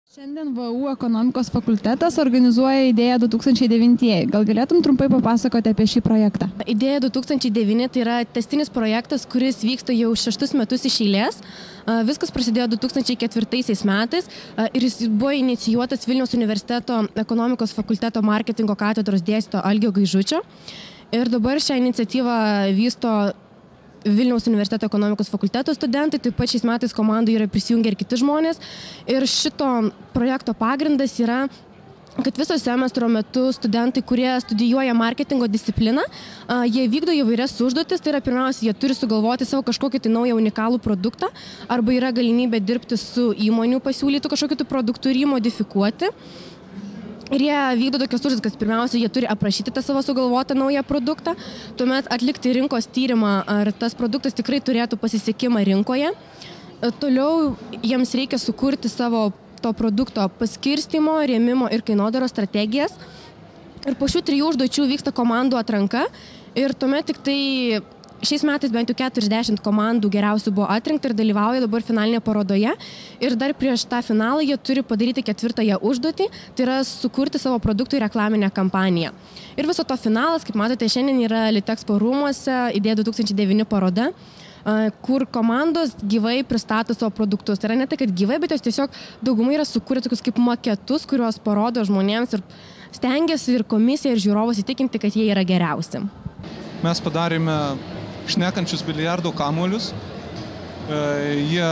Šiandien VU ekonomikos fakultetas organizuoja Idėja 2009. Gal galėtum trumpai papasakoti apie šį projektą? Idėja 2009 tai yra tęstinis projektas, kuris vyksta jau 6 metus iš eilės. Viskas prasidėjo 2004 metais ir jis buvo inicijuotas Vilniaus universiteto ekonomikos fakulteto marketingo katedros dėstytojo Algio Gaižučio. Ir dabar šią iniciatyvą vysto Vilniaus universiteto ekonomikos fakulteto studentai, taip pat šiais metais komandai yra prisijungę ir kiti žmonės. Ir šito projekto pagrindas yra, kad viso semestro metu studentai, kurie studijuoja marketingo discipliną, jie vykdo įvairias užduotis. Tai yra, pirmiausia, jie turi sugalvoti savo kažkokį tai naują unikalų produktą, arba yra galimybė dirbti su įmonių pasiūlytų kažkokiu tai produktu ir jį modifikuoti. Ir jie vykdo tokias užduotis, kad pirmiausia, jie turi aprašyti tą savo sugalvotą naują produktą, tuomet atlikti rinkos tyrimą, ar tas produktas tikrai turėtų pasisekimą rinkoje. Toliau jiems reikia sukurti savo to produkto paskirstymo, rėmimo ir kainodaros strategijas. Ir po šių 3 užduočių vyksta komandų atranka ir tuomet tik tai šiais metais bent jau 40 komandų geriausių buvo atrinkta ir dalyvauja dabar finalinėje parodoje. Ir dar prieš tą finalą jie turi padaryti 4. užduotį, tai yra sukurti savo produktui reklaminę kampaniją. Ir viso to finalas, kaip matote, šiandien yra Litexpo rūmuose Idėja 2009 paroda, kur komandos gyvai pristato savo produktus. Tai yra ne tai, kad gyvai, bet jos tiesiog daugumai yra sukūrę tokius kaip maketus, kuriuos parodo žmonėms ir stengiasi ir komisija, ir žiūrovus įtikinti, kad jie yra geriausi. Mes padarėme šnekančius biliardo kamuolius. Jie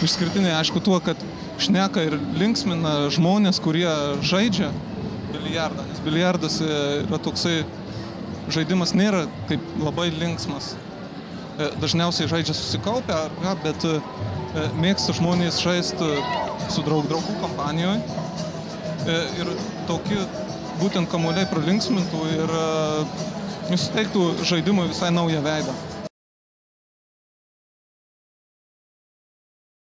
išskirtiniai, aišku, tuo, kad šneka ir linksmina žmonės, kurie žaidžia biliardą. Nes biliardas yra toksai žaidimas, nėra kaip labai linksmas. Dažniausiai žaidžia susikaupę, bet mėgsta žmonės žaisti su draugų kompanijoje. Ir tokie būtent kamuoliai pralinksmintų ir suteiktų žaidimui visai naują veidą.